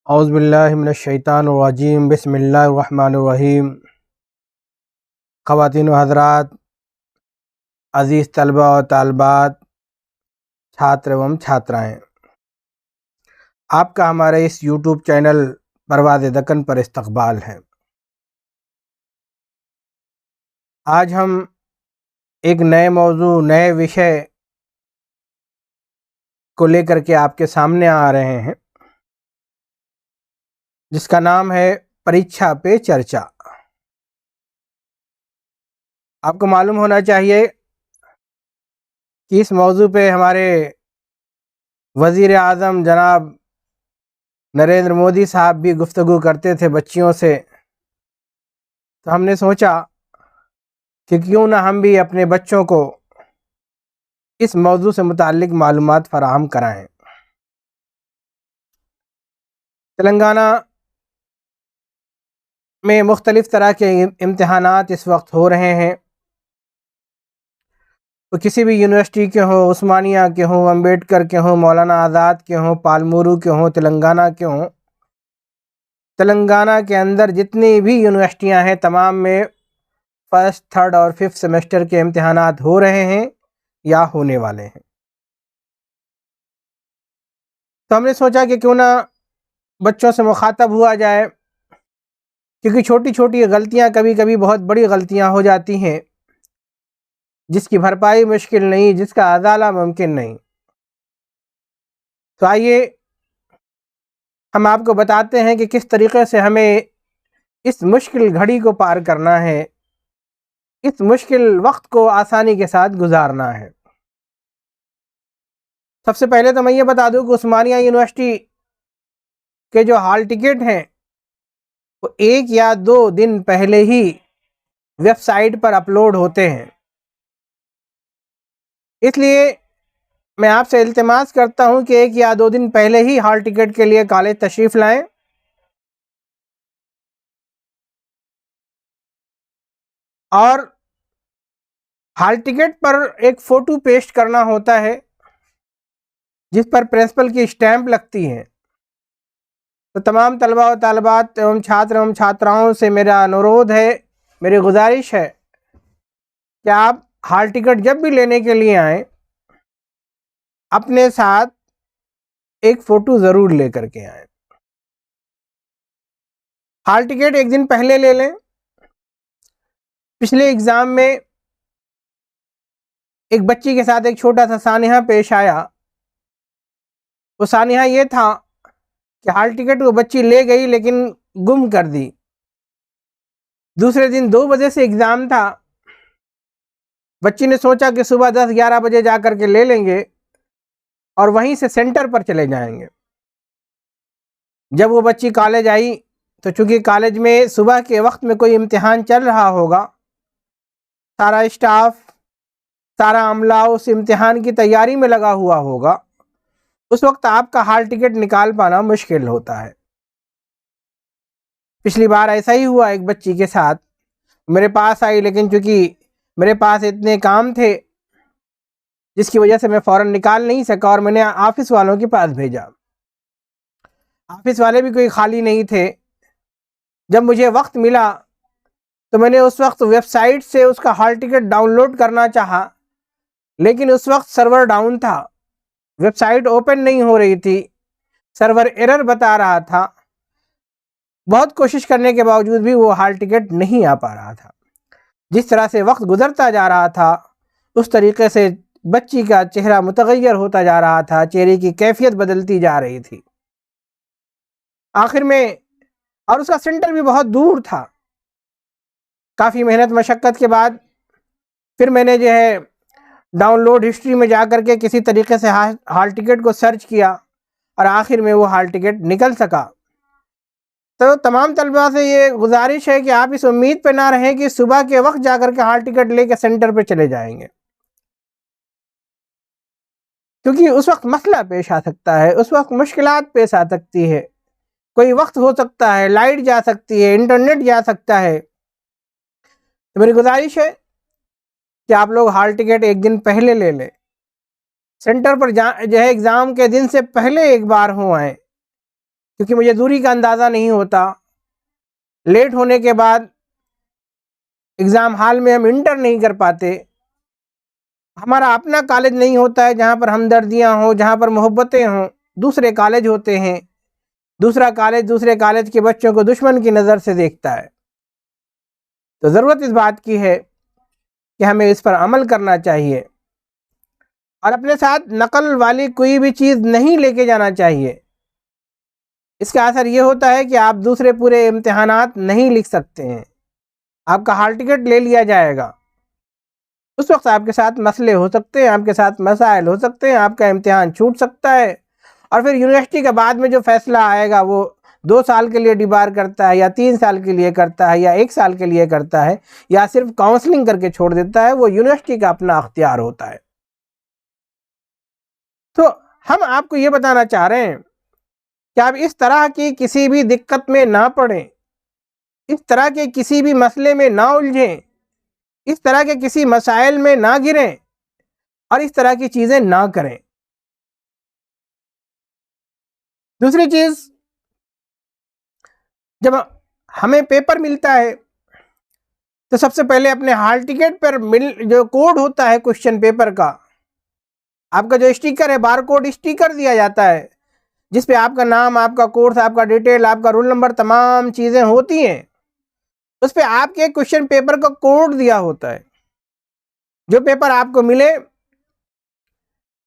औज़ुबिल्लाहिमिनश्शैतानिर्रजीम बिस्मिल्लाहिर्रहमानिर्रहीम। ख़वातीन व हज़रात, अज़ीज़ तलबा और तालिबात, छात्र एवं छात्राएँ, आपका हमारे इस यूट्यूब चैनल परवाज़ दक्कन पर इस्तक़बाल है। आज हम एक नए मौजू, नए विषय को लेकर के आपके सामने आ रहे हैं, जिसका नाम है परीक्षा पे चर्चा। आपको मालूम होना चाहिए कि इस मौजू पे हमारे वज़ीर आज़म जनाब नरेंद्र मोदी साहब भी गुफ्तगू करते थे बच्चियों से। तो हमने सोचा कि क्यों ना हम भी अपने बच्चों को इस मौजू से मुताल्लिक मालूमात फ़राहम कराएं। तेलंगाना में मुख्तलिफ़ तरह के इम्तिहानात इस वक्त हो रहे हैं। तो किसी भी यूनिवर्सिटी के हों, उस्मानिया के हों, अम्बेडकर के हों, मौलाना आज़ाद के हों, पालमुरू के हों, तेलंगाना के हों, तेलंगाना के अंदर जितनी भी यूनिवर्सिटियां हैं तमाम में फ़र्स्ट, थर्ड और फिफ्थ सेमेस्टर के इम्तिहानात हो रहे हैं या होने वाले हैं। तो हमने सोचा कि क्यों ना बच्चों से मुखातब हुआ जाए, क्योंकि छोटी छोटी गलतियां कभी कभी बहुत बड़ी गलतियां हो जाती हैं, जिसकी भरपाई मुश्किल नहीं, जिसका अज़ाला मुमकिन नहीं। तो आइए हम आपको बताते हैं कि किस तरीक़े से हमें इस मुश्किल घड़ी को पार करना है, इस मुश्किल वक्त को आसानी के साथ गुजारना है। सबसे पहले तो मैं ये बता दूं कि उस्मानिया यूनिवर्सिटी के जो हॉल टिकट हैं वो 1 या 2 दिन पहले ही वेबसाइट पर अपलोड होते हैं। इसलिए मैं आपसे इल्तिमास करता हूं कि 1 या 2 दिन पहले ही हॉल टिकट के लिए कॉलेज तशरीफ़ लाएं। और हॉल टिकट पर एक फ़ोटो पेस्ट करना होता है, जिस पर प्रिंसिपल की स्टैंप लगती है। तो तमाम तलबा और तालिबात एवं छात्र एवं छात्राओं से मेरा अनुरोध है, मेरी गुजारिश है कि आप हॉल टिकट जब भी लेने के लिए आएँ, अपने साथ एक फ़ोटो ज़रूर लेकर के आएँ। हॉल टिकट एक दिन पहले ले लें। पिछले एग्ज़ाम में एक बच्ची के साथ एक छोटा सा सानिया पेश आया। वो सानिया ये था कि हॉल टिकट वो बच्ची ले गई लेकिन गुम कर दी। दूसरे दिन 2 बजे से एग्ज़ाम था। बच्ची ने सोचा कि सुबह 10-11 बजे जा कर के ले लेंगे और वहीं से सेंटर पर चले जाएंगे। जब वो बच्ची कॉलेज आई तो चूंकि कॉलेज में सुबह के वक्त में कोई इम्तिहान चल रहा होगा, सारा स्टाफ, सारा अमला उस इम्तिहान की तैयारी में लगा हुआ होगा, उस वक्त आपका हॉल टिकट निकाल पाना मुश्किल होता है। पिछली बार ऐसा ही हुआ एक बच्ची के साथ। मेरे पास आई, लेकिन चूंकि मेरे पास इतने काम थे जिसकी वजह से मैं फ़ौरन निकाल नहीं सका और मैंने ऑफिस वालों के पास भेजा। ऑफिस वाले भी कोई खाली नहीं थे। जब मुझे वक्त मिला तो मैंने उस वक्त वेबसाइट से उसका हॉल टिकट डाउनलोड करना चाहा, लेकिन उस वक्त सर्वर डाउन था, वेबसाइट ओपन नहीं हो रही थी, सर्वर एरर बता रहा था। बहुत कोशिश करने के बावजूद भी वो हॉल टिकट नहीं आ पा रहा था। जिस तरह से वक्त गुजरता जा रहा था उस तरीके से बच्ची का चेहरा मुतगय्यर होता जा रहा था, चेहरे की कैफियत बदलती जा रही थी। आखिर में, और उसका सेंटर भी बहुत दूर था। काफ़ी मेहनत मशक्क़त के बाद फिर मैंने जो है डाउनलोड हिस्ट्री में जा कर के किसी तरीके से हॉल टिकट को सर्च किया और आखिर में वो हॉल टिकट निकल सका। तो तमाम तलबा से ये गुजारिश है कि आप इस उम्मीद पे ना रहें कि सुबह के वक्त जाकर के हॉल टिकट लेके सेंटर पे चले जाएंगे, क्योंकि उस वक्त मसला पेश आ सकता है, उस वक्त मुश्किलात पेश आ सकती है, कोई वक्त हो सकता है, लाइट जा सकती है, इंटरनेट जा सकता है। तो मेरी गुजारिश है कि आप लोग हॉल टिकट एक दिन पहले ले लें, सेंटर पर जो है एग्ज़ाम के दिन से पहले एक बार हो आए, क्योंकि मुझे दूरी का अंदाज़ा नहीं होता। लेट होने के बाद एग्ज़ाम हॉल में हम इंटर नहीं कर पाते। हमारा अपना कॉलेज नहीं होता है जहाँ पर हमदर्दियाँ हों, जहाँ पर मोहब्बतें हों। दूसरे कॉलेज होते हैं। दूसरे कॉलेज के बच्चों को दुश्मन की नज़र से देखता है। तो ज़रूरत इस बात की है कि हमें इस पर अमल करना चाहिए और अपने साथ नकल वाली कोई भी चीज़ नहीं लेके जाना चाहिए। इसका असर ये होता है कि आप दूसरे पूरे इम्तिहानात नहीं लिख सकते हैं। आपका हॉल टिकट ले लिया जाएगा। उस वक्त आपके साथ मसले हो सकते हैं, आपके साथ मसाइल हो सकते हैं, आपका इम्तिहान छूट सकता है। और फिर यूनिवर्सिटी के बाद में जो फैसला आएगा वो 2 साल के लिए डिबार करता है या 3 साल के लिए करता है या 1 साल के लिए करता है या सिर्फ काउंसलिंग करके छोड़ देता है, वो यूनिवर्सिटी का अपना अख्तियार होता है। तो हम आपको ये बताना चाह रहे हैं कि आप इस तरह की किसी भी दिक्कत में ना पड़ें, इस तरह के किसी भी मसले में ना उलझें, इस तरह के किसी मसाइल में ना गिरें और इस तरह की चीज़ें ना करें। दूसरी चीज़, जब हमें पेपर मिलता है तो सबसे पहले अपने हॉल टिकट पर जो कोड होता है क्वेश्चन पेपर का, आपका जो स्टिकर है, बार कोड स्टिकर दिया जाता है जिस पे आपका नाम, आपका कोर्स, आपका डिटेल, आपका रोल नंबर, तमाम चीज़ें होती हैं। उस पे आपके क्वेश्चन पेपर का कोड दिया होता है। जो पेपर आपको मिले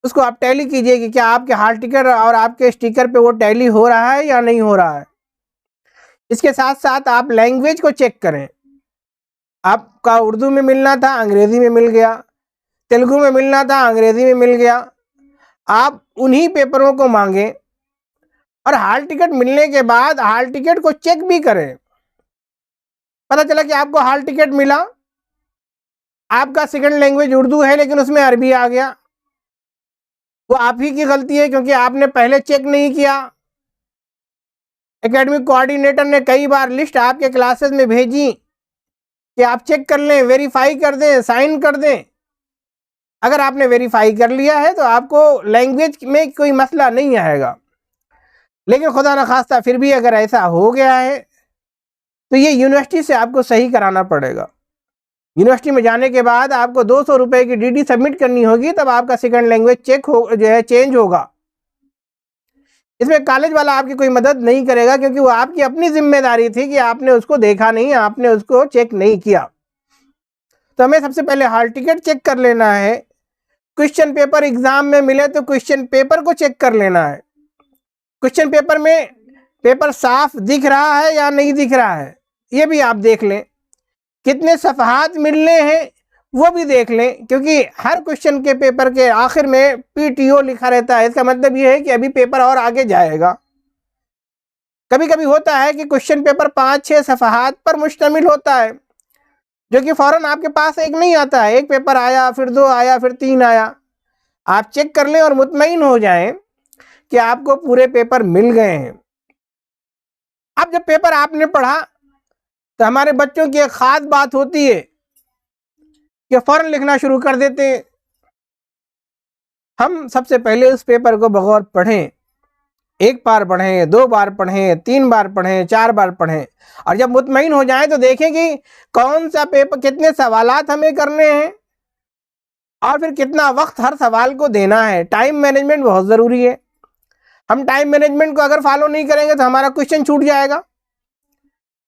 उसको आप टैली कीजिए कि क्या आपके हॉल टिकट और आपके स्टिकर पे वो टैली हो रहा है या नहीं हो रहा है। इसके साथ साथ आप लैंग्वेज को चेक करें। आपका उर्दू में मिलना था, अंग्रेज़ी में मिल गया, तेलुगु में मिलना था, अंग्रेज़ी में मिल गया। आप उन्हीं पेपरों को मांगें और हॉल टिकट मिलने के बाद हॉल टिकट को चेक भी करें। पता चला कि आपको हॉल टिकट मिला, आपका सेकंड लैंग्वेज उर्दू है लेकिन उसमें अरबी आ गया, वो आप ही की गलती है क्योंकि आपने पहले चेक नहीं किया। एकेडमिक कोऑर्डिनेटर ने कई बार लिस्ट आपके क्लासेस में भेजी कि आप चेक कर लें, वेरीफाई कर दें, साइन कर दें। अगर आपने वेरीफाई कर लिया है तो आपको लैंग्वेज में कोई मसला नहीं आएगा। लेकिन खुदा न खास्ता फिर भी अगर ऐसा हो गया है तो ये यूनिवर्सिटी से आपको सही कराना पड़ेगा। यूनिवर्सिटी में जाने के बाद आपको 200 रुपये की डीडी सबमिट करनी होगी, तब आपका सेकंड लैंग्वेज चेंज होगा। इसमें कॉलेज वाला आपकी कोई मदद नहीं करेगा क्योंकि वो आपकी अपनी जिम्मेदारी थी कि आपने उसको देखा नहीं, आपने उसको चेक नहीं किया। तो हमें सबसे पहले हॉल टिकट चेक कर लेना है। क्वेश्चन पेपर एग्जाम में मिले तो क्वेश्चन पेपर को चेक कर लेना है। क्वेश्चन पेपर में पेपर साफ दिख रहा है या नहीं दिख रहा है ये भी आप देख लें। कितने सफ़हात मिलने हैं वो भी देख लें, क्योंकि हर क्वेश्चन के पेपर के आखिर में PTO लिखा रहता है। इसका मतलब ये है कि अभी पेपर और आगे जाएगा। कभी कभी होता है कि क्वेश्चन पेपर 5-6 सफ़हात पर मुश्तमिल होता है, जो कि फ़ौरन आपके पास एक नहीं आता है। एक पेपर आया, फिर 2 आया, फिर 3 आया। आप चेक कर लें और मुतमईन हो जाएं कि आपको पूरे पेपर मिल गए हैं। अब जब पेपर आपने पढ़ा तो हमारे बच्चों की एक ख़ास बात होती है कि फ़ौरन लिखना शुरू कर देते हैं। हम सबसे पहले उस पेपर को बगौर पढ़ें। 1 बार पढ़ें, 2 बार पढ़ें, 3 बार पढ़ें, 4 बार पढ़ें और जब मुतमईन हो जाएं तो देखें कि कौन सा पेपर, कितने सवालात हमें करने हैं और फिर कितना वक्त हर सवाल को देना है। टाइम मैनेजमेंट बहुत ज़रूरी है। हम टाइम मैनेजमेंट को अगर फॉलो नहीं करेंगे तो हमारा क्वेश्चन छूट जाएगा।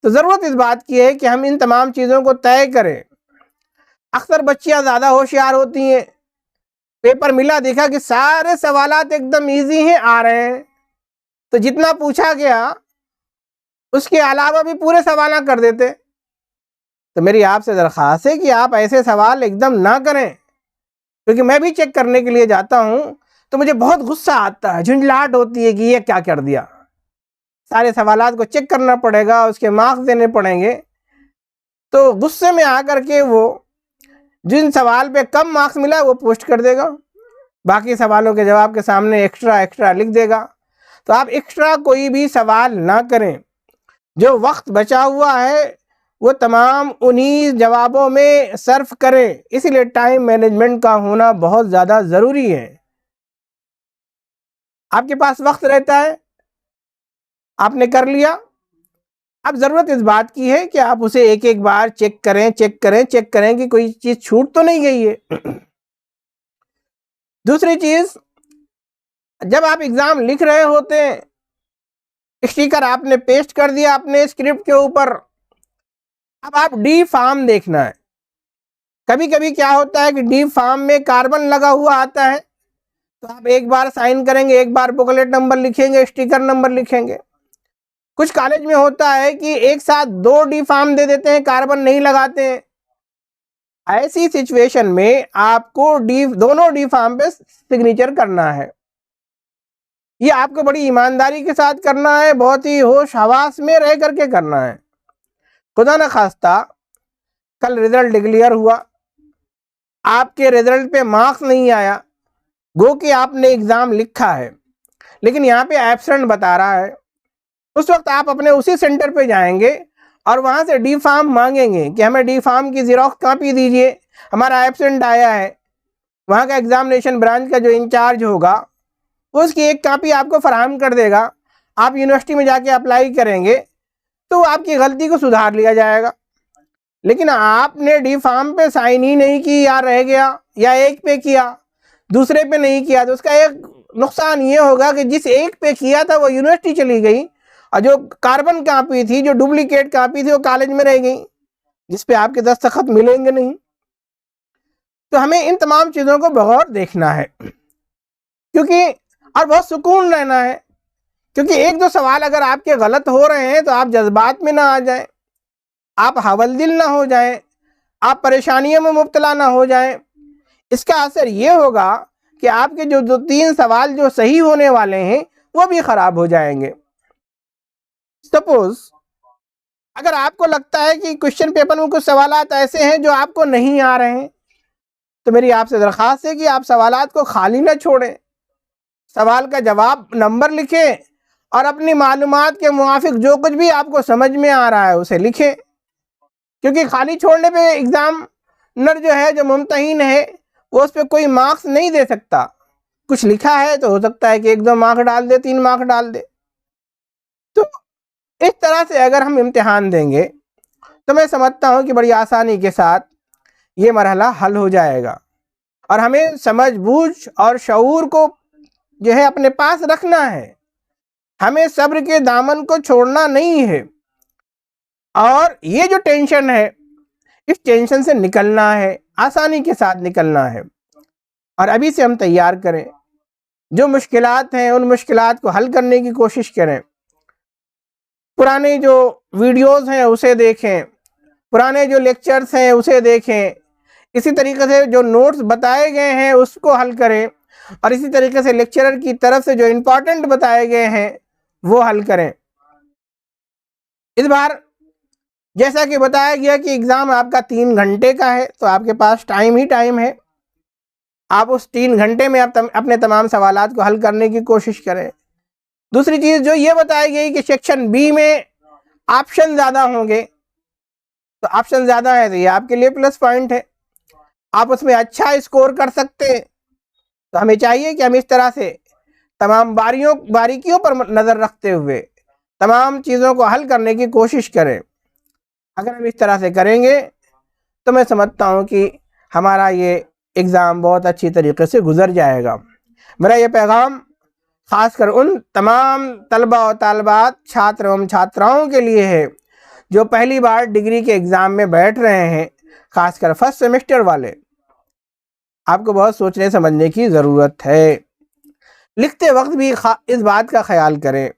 तो ज़रूरत इस बात की है कि हम इन तमाम चीज़ों को तय करें। अक्सर बच्चियाँ ज़्यादा होशियार होती हैं। पेपर मिला, देखा कि सारे सवालात एकदम इजी हैं, आ रहे हैं, तो जितना पूछा गया उसके अलावा भी पूरे सवाल कर देते। तो मेरी आपसे दरख्वास्त है कि आप ऐसे सवाल एकदम ना करें, क्योंकि मैं भी चेक करने के लिए जाता हूँ तो मुझे बहुत गुस्सा आता है, झुंझलाहट होती है कि ये क्या कर दिया। सारे सवालात को चेक करना पड़ेगा, उसके मार्क्स देने पड़ेंगे। तो गुस्से में आकर के वो जिन सवाल पे कम मार्क्स मिला वो पोस्ट कर देगा, बाकी सवालों के जवाब के सामने एक्स्ट्रा लिख देगा। तो आप एक्स्ट्रा कोई भी सवाल ना करें। जो वक्त बचा हुआ है वो तमाम उन्हीं जवाबों में सर्फ करें। इसलिए टाइम मैनेजमेंट का होना बहुत ज़्यादा ज़रूरी है। आपके पास वक्त रहता है, आपने कर लिया। अब ज़रूरत इस बात की है कि आप उसे एक एक बार चेक करें कि कोई चीज़ छूट तो नहीं गई है। दूसरी चीज़, जब आप एग्ज़ाम लिख रहे होते हैं, स्टिकर आपने पेस्ट कर दिया अपने स्क्रिप्ट के ऊपर, अब आप डी फार्म देखना है। कभी कभी क्या होता है कि डी फार्म में कार्बन लगा हुआ आता है, तो आप एक बार साइन करेंगे, एक बार बुकलेट नंबर लिखेंगे, स्टिकर नंबर लिखेंगे। कुछ कॉलेज में होता है कि एक साथ 2 डी फार्म दे देते हैं, कार्बन नहीं लगाते हैं। ऐसी सिचुएशन में आपको दोनों डी फार्म पे सिग्नेचर करना है। ये आपको बड़ी ईमानदारी के साथ करना है, बहुत ही होश हवास में रह करके करना है। खुदा न खास्ता कल रिजल्ट डिक्लेयर हुआ, आपके रिजल्ट पे मार्क्स नहीं आया, गो कि आपने एग्ज़ाम लिखा है लेकिन यहाँ पे एब्सेंट बता रहा है। उस वक्त आप अपने उसी सेंटर पे जाएंगे और वहाँ से डी फार्म मांगेंगे कि हमें डी फार्म की ज़ेरॉक्स कॉपी दीजिए, हमारा एब्सेंट आया है। वहाँ का एग्जामिनेशन ब्रांच का जो इंचार्ज होगा उसकी एक कॉपी आपको फराहम कर देगा। आप यूनिवर्सिटी में जाके अप्लाई करेंगे तो आपकी गलती को सुधार लिया जाएगा। लेकिन आपने डी फार्म पे साइन ही नहीं की, या रह गया, या एक पे किया दूसरे पे नहीं किया, तो उसका एक नुकसान ये होगा कि जिस एक पे किया था वो यूनिवर्सिटी चली गई और जो कार्बन कॉपी थी, जो डुप्लीकेट कॉपी थी, वो कॉलेज में रह गई, जिस पे आपके दस्तखत मिलेंगे नहीं। तो हमें इन तमाम चीज़ों को बगौर देखना है, क्योंकि और बहुत सुकून रहना है, क्योंकि एक दो सवाल अगर आपके गलत हो रहे हैं तो आप जज्बात में ना आ जाएं, आप हवलदिल ना हो जाएं, आप परेशानियों में मुब्तला ना हो जाएं। इसका असर ये होगा कि आपके जो 2-3 सवाल जो सही होने वाले हैं वो भी ख़राब हो जाएंगे। सपोज अगर आपको लगता है कि क्वेश्चन पेपर में कुछ सवालात ऐसे हैं जो आपको नहीं आ रहे हैं, तो मेरी आपसे दरख्वास्त है कि आप सवालात को खाली ना छोड़ें, सवाल का जवाब नंबर लिखें और अपनी मालूमात के मुआफिक जो कुछ भी आपको समझ में आ रहा है उसे लिखें। क्योंकि खाली छोड़ने पे एग्ज़ामिनर जो है, जो मुम्तहिन है, वो उस पर कोई मार्क्स नहीं दे सकता। कुछ लिखा है तो हो सकता है कि 1-2 मार्क डाल दे, 3 मार्क डाल दे। तो इस तरह से अगर हम इम्तिहान देंगे तो मैं समझता हूँ कि बड़ी आसानी के साथ ये मरहला हल हो जाएगा। और हमें समझ बूझ और शऊर को जो है अपने पास रखना है, हमें सब्र के दामन को छोड़ना नहीं है, और ये जो टेंशन है इस टेंशन से निकलना है, आसानी के साथ निकलना है। और अभी से हम तैयार करें, जो मुश्किलात हैं उन मुश्किलात को हल करने की कोशिश करें। पुराने जो वीडियोस हैं उसे देखें, पुराने जो लेक्चर्स हैं उसे देखें, इसी तरीके से जो नोट्स बताए गए हैं उसको हल करें, और इसी तरीके से लेक्चरर की तरफ से जो इम्पोर्टेंट बताए गए हैं वो हल करें। इस बार जैसा कि बताया गया कि एग्ज़ाम आपका 3 घंटे का है, तो आपके पास टाइम ही टाइम है। आप उस 3 घंटे में आप अपने तमाम सवालात को हल करने की कोशिश करें। दूसरी चीज़ जो ये बताई गई कि सेक्शन बी में ऑप्शन ज़्यादा होंगे, तो ऑप्शन ज़्यादा है तो ये आपके लिए प्लस पॉइंट है, आप उसमें अच्छा स्कोर कर सकते हैं। तो हमें चाहिए कि हम इस तरह से तमाम बारीकियों पर नज़र रखते हुए तमाम चीज़ों को हल करने की कोशिश करें। अगर हम इस तरह से करेंगे तो मैं समझता हूँ कि हमारा ये एग्ज़ाम बहुत अच्छी तरीके से गुज़र जाएगा। मेरा ये पैगाम ख़ासकर उन तमाम तलबा और तालबात, छात्र एवं छात्राओं के लिए है जो पहली बार डिग्री के एग्ज़ाम में बैठ रहे हैं, ख़ासकर फर्स्ट सेमेस्टर वाले। आपको बहुत सोचने समझने की ज़रूरत है। लिखते वक्त भी इस बात का ख्याल करें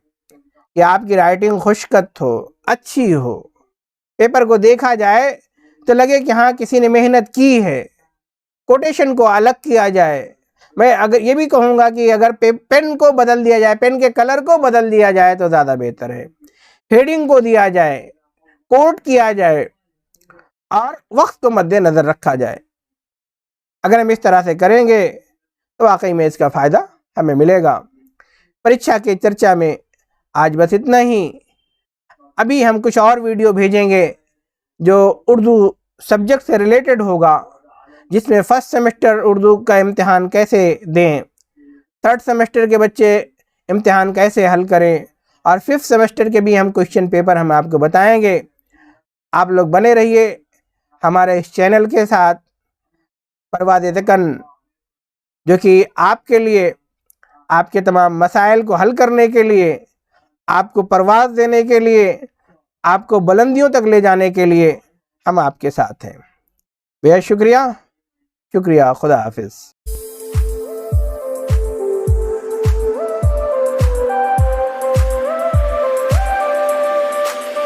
कि आपकी राइटिंग खुशखत हो, अच्छी हो, पेपर को देखा जाए तो लगे कि हाँ किसी ने मेहनत की है, कोटेशन को अलग किया जाए। मैं अगर ये भी कहूँगा कि अगर पेन को बदल दिया जाए, पेन के कलर को बदल दिया जाए तो ज़्यादा बेहतर है, हेडिंग को दिया जाए, कोट किया जाए और वक्त को मद्देनज़र रखा जाए। अगर हम इस तरह से करेंगे तो वाकई में इसका फ़ायदा हमें मिलेगा। परीक्षा की चर्चा में आज बस इतना ही। अभी हम कुछ और वीडियो भेजेंगे जो उर्दू सब्जेक्ट से रिलेटेड होगा, जिसमें फर्स्ट सेमेस्टर उर्दू का इम्तिहान कैसे दें, थर्ड सेमेस्टर के बच्चे इम्तिहान कैसे हल करें, और 5th सेमेस्टर के भी हम क्वेश्चन पेपर हम आपको बताएंगे। आप लोग बने रहिए हमारे इस चैनल के साथ परवाज़ दक्कन, जो कि आपके लिए आपके तमाम मसाइल को हल करने के लिए, आपको परवाज़ देने के लिए, आपको बुलंदियों तक ले जाने के लिए हम आपके साथ हैं। बेहद शुक्रिया, खुदा हाफिज़।